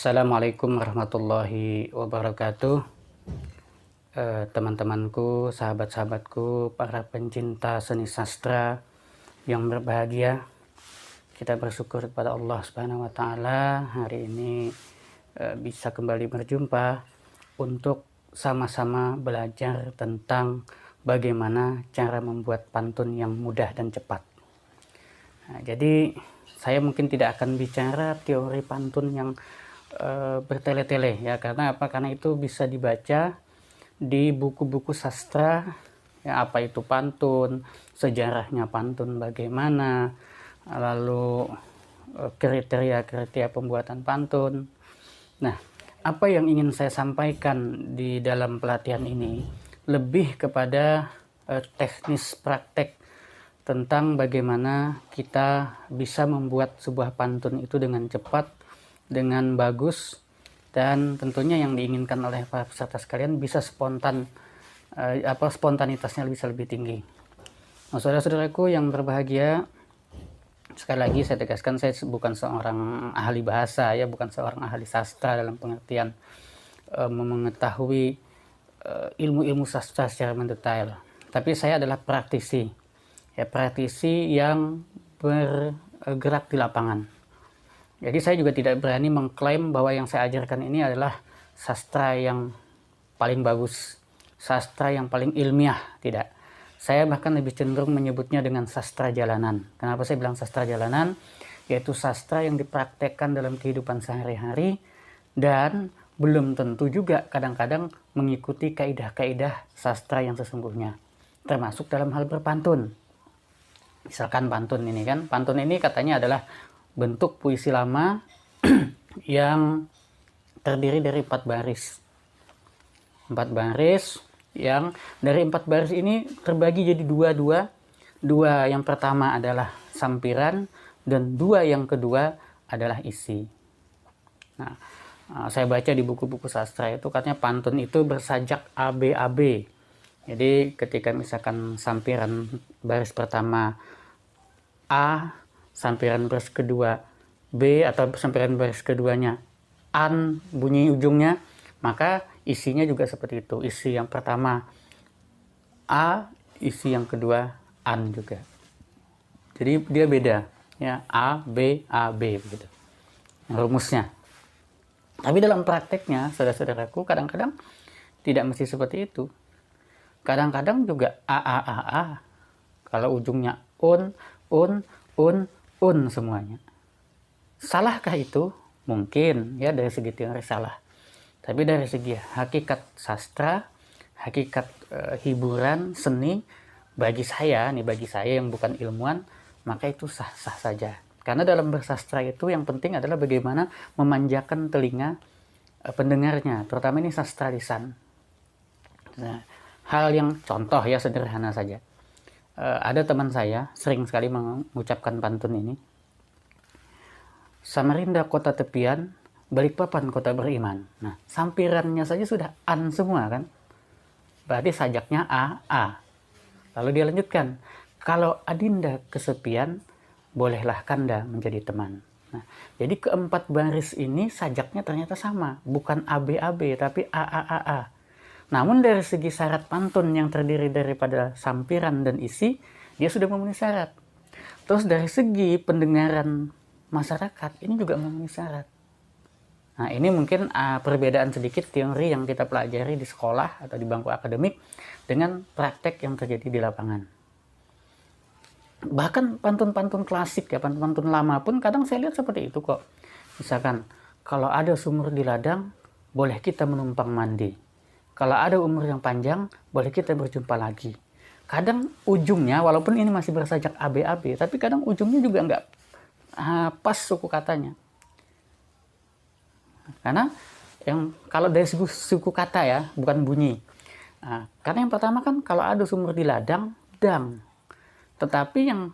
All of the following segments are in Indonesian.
Assalamualaikum warahmatullahi wabarakatuh. Teman-temanku, sahabat-sahabatku, para pencinta seni sastra yang berbahagia, kita bersyukur kepada Allah Subhanahu wa Ta'ala hari ini bisa kembali berjumpa untuk sama-sama belajar tentang bagaimana cara membuat pantun yang mudah dan cepat. Nah, jadi saya mungkin tidak akan bicara teori pantun yang bertele-tele ya, karena apa? Karena itu bisa dibaca di buku-buku sastra ya, apa itu pantun, sejarahnya pantun bagaimana, lalu kriteria-kriteria pembuatan pantun. Nah, apa yang ingin saya sampaikan di dalam pelatihan ini lebih kepada teknis praktek tentang bagaimana kita bisa membuat sebuah pantun itu dengan cepat, dengan bagus, dan tentunya yang diinginkan oleh para peserta sekalian bisa spontan, spontanitasnya bisa lebih tinggi. Nah, saudara-saudaraku yang berbahagia, sekali lagi saya tegaskan, saya bukan seorang ahli bahasa ya, bukan seorang ahli sastra dalam pengertian mengetahui ilmu-ilmu sastra secara mendetail, tapi saya adalah praktisi ya, praktisi yang bergerak di lapangan. Jadi saya juga tidak berani mengklaim bahwa yang saya ajarkan ini adalah sastra yang paling bagus, sastra yang paling ilmiah, tidak. Saya bahkan lebih cenderung menyebutnya dengan sastra jalanan. Kenapa saya bilang sastra jalanan? Yaitu sastra yang dipraktekkan dalam kehidupan sehari-hari dan belum tentu juga kadang-kadang mengikuti kaidah-kaidah sastra yang sesungguhnya, termasuk dalam hal berpantun. Misalkan pantun ini kan, pantun ini katanya adalah bentuk puisi lama yang terdiri dari 4 baris. 4 baris yang dari 4 baris ini terbagi jadi dua. Dua yang pertama adalah sampiran dan dua yang kedua adalah isi. Nah, saya baca di buku-buku sastra itu katanya pantun itu bersajak ABAB. Jadi ketika misalkan sampiran baris pertama A, sampiran baris kedua B, atau sampiran baris keduanya an bunyi ujungnya, maka isinya juga seperti itu. Isi yang pertama A, isi yang kedua an juga. Jadi dia beda ya, A, B begitu rumusnya. Tapi dalam prakteknya, saudara-saudaraku, kadang-kadang tidak mesti seperti itu. Kadang-kadang juga A. Kalau ujungnya un semuanya. Salahkah itu? Mungkin ya, dari segi teori salah. Tapi dari segi hakikat sastra, hakikat hiburan, seni, bagi saya yang bukan ilmuwan, maka itu sah-sah saja. Karena dalam bersastra itu yang penting adalah bagaimana memanjakan telinga pendengarnya, terutama ini sastra lisan. Nah, hal yang contoh ya, sederhana saja. Ada teman saya sering sekali mengucapkan pantun ini. Samarinda kota tepian, Balikpapan kota beriman. Nah, sampirannya saja sudah an semua kan. Berarti sajaknya A. Lalu dia lanjutkan, kalau adinda kesepian, bolehlah kanda menjadi teman. Nah, jadi keempat baris ini sajaknya ternyata sama, bukan ABAB tapi A. Namun dari segi syarat pantun yang terdiri daripada sampiran dan isi, dia sudah memenuhi syarat. Terus dari segi pendengaran masyarakat, ini juga memenuhi syarat. Nah, ini mungkin perbedaan sedikit teori yang kita pelajari di sekolah atau di bangku akademik dengan praktek yang terjadi di lapangan. Bahkan pantun-pantun klasik ya, pantun-pantun lama pun kadang saya lihat seperti itu kok. Misalkan, kalau ada sumur di ladang, boleh kita menumpang mandi. Kalau ada umur yang panjang, boleh kita berjumpa lagi. Kadang ujungnya, walaupun ini masih bersajak ABAB, tapi kadang ujungnya juga nggak pas suku katanya. Karena kalau dari suku kata ya, bukan bunyi. Nah, karena yang pertama kan kalau ada sumur di ladang, dang. Tetapi yang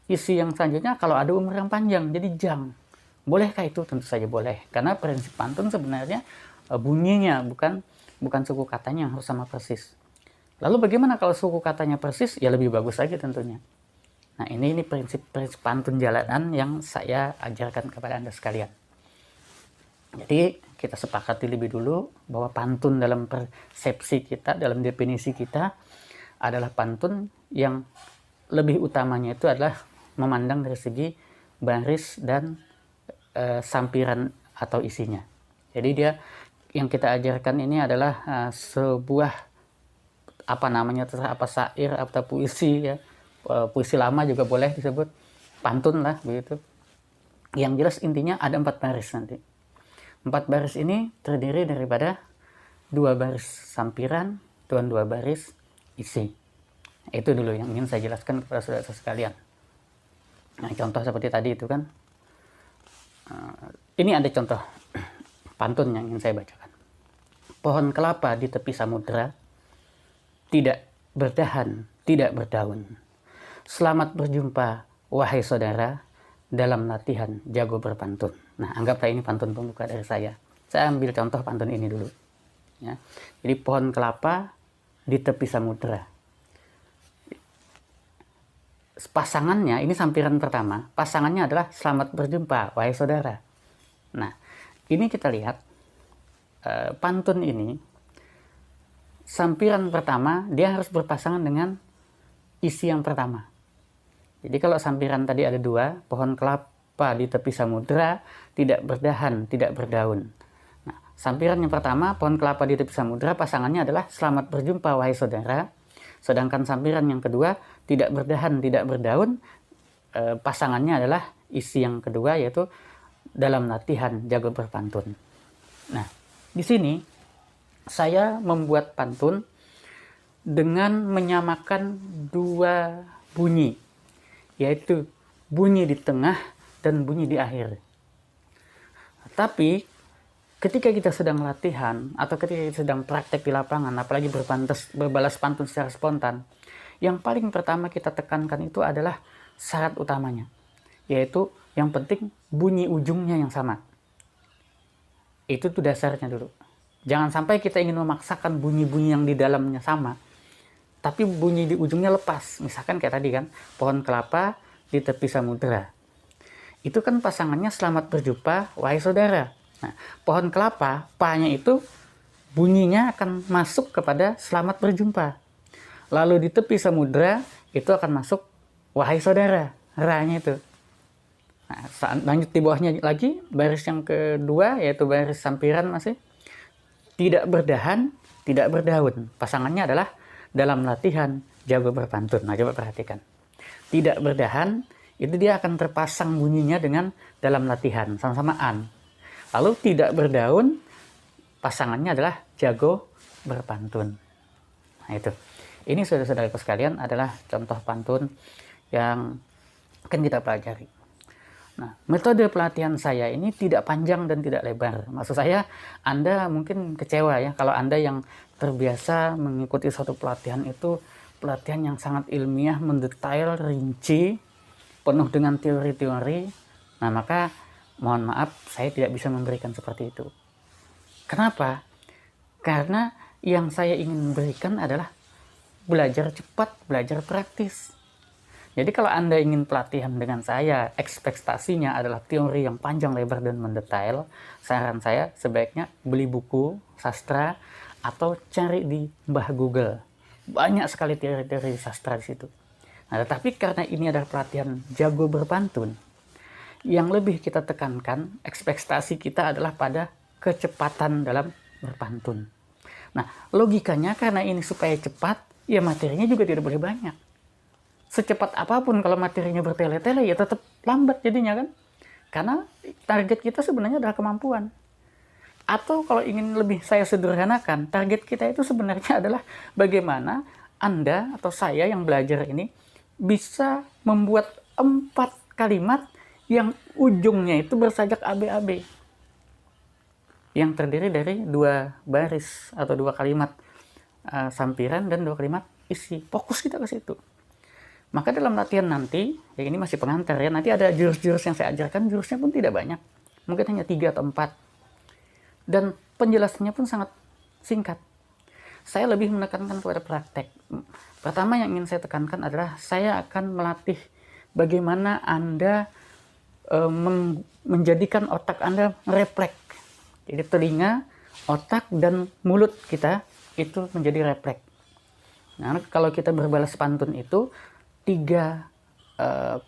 isi yang selanjutnya kalau ada umur yang panjang, jadi jang. Bolehkah itu? Tentu saja boleh. Karena prinsip pantun sebenarnya bunyinya, bukan suku katanya yang harus sama persis. Lalu bagaimana kalau suku katanya persis? Ya lebih bagus lagi tentunya. Nah, ini prinsip pantun jalanan yang saya ajarkan kepada Anda sekalian. Jadi kita sepakati lebih dulu bahwa pantun dalam persepsi kita, dalam definisi kita adalah pantun yang lebih utamanya itu adalah memandang dari segi baris dan sampiran atau isinya. Jadi dia yang kita ajarkan ini adalah sebuah apa namanya, terserah apa syair atau puisi ya, puisi lama juga boleh disebut pantun lah begitu. Yang jelas intinya ada 4 baris nanti. 4 baris ini terdiri daripada 2 baris sampiran dan 2 baris isi. Itu dulu yang ingin saya jelaskan kepada saudara sekalian. Nah, contoh seperti tadi itu kan. Ini ada contoh pantun yang ingin saya bacakan. Pohon kelapa di tepi samudera, tidak berdahan, tidak berdaun. Selamat berjumpa, wahai saudara, dalam latihan jago berpantun. Nah, anggaplah ini pantun pembuka dari saya. Saya ambil contoh pantun ini dulu. Ya. Jadi pohon kelapa di tepi samudera. Pasangannya, ini sampiran pertama, pasangannya adalah selamat berjumpa, wahai saudara. Nah, ini kita lihat pantun ini, sampiran pertama dia harus berpasangan dengan isi yang pertama. Jadi kalau sampiran tadi ada 2, pohon kelapa di tepi samudera, tidak berdahan, tidak berdaun. Nah, sampiran yang pertama, pohon kelapa di tepi samudera, pasangannya adalah selamat berjumpa, wahai saudara. Sedangkan sampiran yang kedua, tidak berdahan, tidak berdaun, pasangannya adalah isi yang kedua, yaitu dalam latihan jago berpantun. Nah, di sini saya membuat pantun dengan menyamakan 2 bunyi, yaitu bunyi di tengah dan bunyi di akhir. Tapi ketika kita sedang latihan atau ketika kita sedang praktek di lapangan, apalagi berbalas pantun secara spontan, yang paling pertama kita tekankan itu adalah syarat utamanya, yaitu yang penting bunyi ujungnya yang sama. Itu tuh dasarnya dulu. Jangan sampai kita ingin memaksakan bunyi-bunyi yang di dalamnya sama, tapi bunyi di ujungnya lepas. Misalkan kayak tadi kan, pohon kelapa di tepi samudera. Itu kan pasangannya selamat berjumpa, wahai saudara. Nah, pohon kelapa, pa-nya itu bunyinya akan masuk kepada selamat berjumpa. Lalu di tepi samudera itu akan masuk wahai saudara, ra-nya itu. Nah, lanjut di bawahnya lagi, baris yang kedua yaitu baris sampiran masih. Tidak berdahan, tidak berdaun. Pasangannya adalah dalam latihan jago berpantun. Nah, coba perhatikan. Tidak berdahan, itu dia akan terpasang bunyinya dengan dalam latihan, sama-sama an. Lalu tidak berdaun, pasangannya adalah jago berpantun. Nah, itu. Ini saudara-saudaraku sekalian adalah contoh pantun yang akan kita pelajari. Nah, metode pelatihan saya ini tidak panjang dan tidak lebar. Maksud saya, Anda mungkin kecewa ya kalau Anda yang terbiasa mengikuti suatu pelatihan itu pelatihan yang sangat ilmiah, mendetail, rinci, penuh dengan teori-teori. Nah, maka mohon maaf, saya tidak bisa memberikan seperti itu. Kenapa? Karena yang saya ingin berikan adalah belajar cepat, belajar praktis. Jadi kalau Anda ingin pelatihan dengan saya, ekspektasinya adalah teori yang panjang lebar dan mendetail, saran saya sebaiknya beli buku sastra atau cari di Mbah Google. Banyak sekali teori-teori sastra di situ. Nah, tetapi karena ini adalah pelatihan jago berpantun, yang lebih kita tekankan, ekspektasi kita adalah pada kecepatan dalam berpantun. Nah, logikanya karena ini supaya cepat, ya materinya juga tidak boleh banyak. Secepat apapun kalau materinya bertele-tele, ya tetap lambat jadinya kan. Karena target kita sebenarnya adalah kemampuan. Atau kalau ingin lebih saya sederhanakan, target kita itu sebenarnya adalah bagaimana Anda atau saya yang belajar ini bisa membuat 4 kalimat yang ujungnya itu bersajak AB-AB. Yang terdiri dari 2 baris atau 2 kalimat sampiran dan 2 kalimat isi. Fokus kita ke situ. Maka dalam latihan nanti, ya ini masih pengantar ya, nanti ada jurus-jurus yang saya ajarkan, jurusnya pun tidak banyak. Mungkin hanya 3 atau 4. Dan penjelasannya pun sangat singkat. Saya lebih menekankan kepada praktek. Pertama yang ingin saya tekankan adalah saya akan melatih bagaimana Anda menjadikan otak Anda refleks. Jadi telinga, otak, dan mulut kita itu menjadi refleks. Nah, kalau kita berbalas pantun itu 3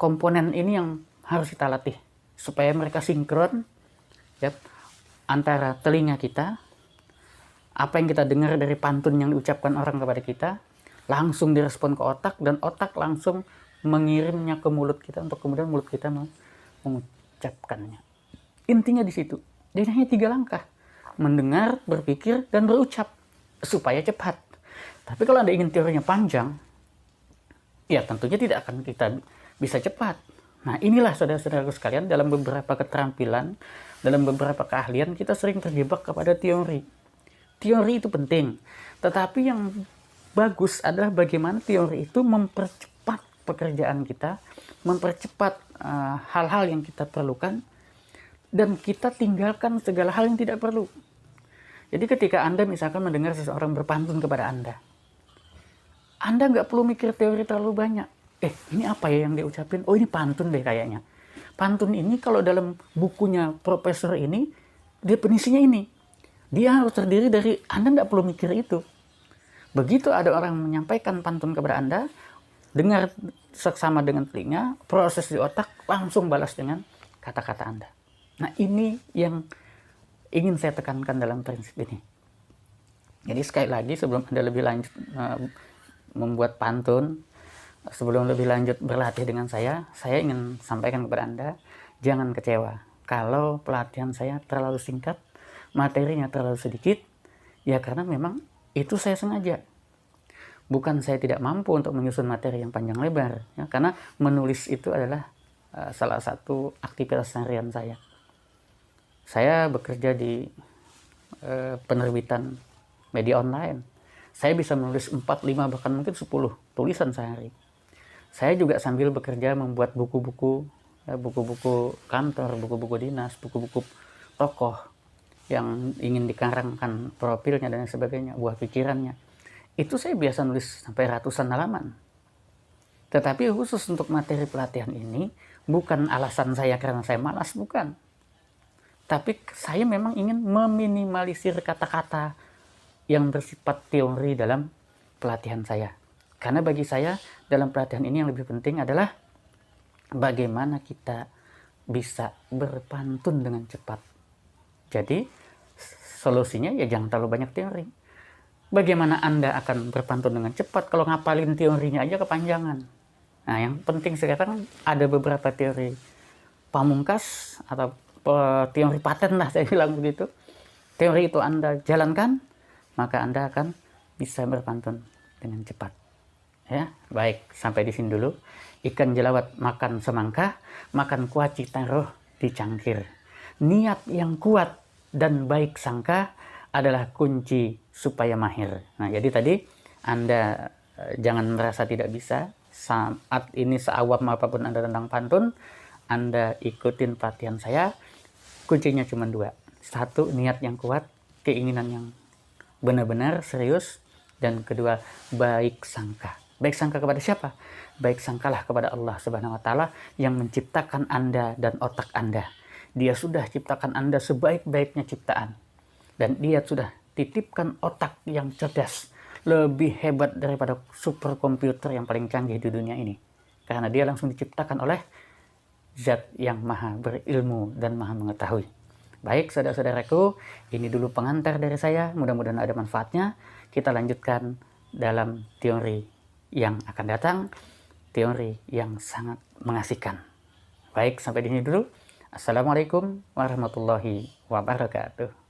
komponen ini yang harus kita latih supaya mereka sinkron, ya, antara telinga kita, apa yang kita dengar dari pantun yang diucapkan orang kepada kita, langsung direspon ke otak, dan otak langsung mengirimnya ke mulut kita untuk kemudian mulut kita mengucapkannya. Intinya di situ. Jadi hanya 3 langkah. Mendengar, berpikir, dan berucap supaya cepat. Tapi kalau Anda ingin teorinya panjang, ya tentunya tidak akan kita bisa cepat. Nah, inilah saudara-saudaraku sekalian, dalam beberapa keterampilan, dalam beberapa keahlian, kita sering terjebak kepada teori. Teori itu penting, tetapi yang bagus adalah bagaimana teori itu mempercepat pekerjaan kita, mempercepat hal-hal yang kita perlukan, dan kita tinggalkan segala hal yang tidak perlu. Jadi ketika Anda misalkan mendengar seseorang berpantun kepada Anda nggak perlu mikir teori terlalu banyak. Ini apa ya yang dia ucapin? Oh, ini pantun deh kayaknya. Pantun ini kalau dalam bukunya profesor ini, definisinya ini. Dia harus terdiri dari, Anda nggak perlu mikir itu. Begitu ada orang menyampaikan pantun kepada Anda, dengar seksama dengan telinga, proses di otak, langsung balas dengan kata-kata Anda. Nah, ini yang ingin saya tekankan dalam prinsip ini. Jadi sekali lagi, sebelum Anda lebih lanjut membuat pantun, sebelum lebih lanjut berlatih dengan saya ingin sampaikan kepada Anda, jangan kecewa kalau pelatihan saya terlalu singkat, materinya terlalu sedikit, ya karena memang itu saya sengaja. Bukan saya tidak mampu untuk menyusun materi yang panjang lebar, ya, karena menulis itu adalah salah satu aktivitas harian saya. Saya bekerja di penerbitan media online. Saya bisa menulis 4, 5, bahkan mungkin 10 tulisan sehari. Saya juga sambil bekerja membuat buku-buku, buku-buku kantor, buku-buku dinas, buku-buku tokoh yang ingin dikarangkan profilnya dan sebagainya, buah pikirannya. Itu saya biasa nulis sampai ratusan halaman. Tetapi khusus untuk materi pelatihan ini, bukan alasan saya karena saya malas, bukan. Tapi saya memang ingin meminimalisir kata-kata yang bersifat teori dalam pelatihan saya. Karena bagi saya, dalam pelatihan ini yang lebih penting adalah bagaimana kita bisa berpantun dengan cepat. Jadi, solusinya ya jangan terlalu banyak teori. Bagaimana Anda akan berpantun dengan cepat kalau ngapalin teorinya aja kepanjangan? Nah, yang penting sekarang ada beberapa teori pamungkas atau teori paten lah, saya bilang begitu. Teori itu Anda jalankan, maka Anda akan bisa berpantun dengan cepat. Ya, baik, sampai di sini dulu. Ikan jelawat makan semangka, makan kuaci taruh di cangkir. Niat yang kuat dan baik sangka adalah kunci supaya mahir. Nah, jadi tadi Anda jangan merasa tidak bisa. Saat ini seawam apapun Anda tentang pantun, Anda ikutin pelatihan saya. Kuncinya cuma 2. 1, niat yang kuat, keinginan yang benar-benar serius, dan kedua, baik sangka. Baik sangka kepada siapa? Baik sangkalah kepada Allah Subhanahu wa taala yang menciptakan Anda dan otak Anda. Dia sudah ciptakan Anda sebaik-baiknya ciptaan. Dan dia sudah titipkan otak yang cerdas, lebih hebat daripada superkomputer yang paling canggih di dunia ini. Karena dia langsung diciptakan oleh Zat yang maha berilmu dan maha mengetahui. Baik, saudara-saudaraku, ini dulu pengantar dari saya. Mudah-mudahan ada manfaatnya. Kita lanjutkan dalam teori yang akan datang, teori yang sangat mengasihkan. Baik, sampai di sini dulu. Assalamualaikum warahmatullahi wabarakatuh.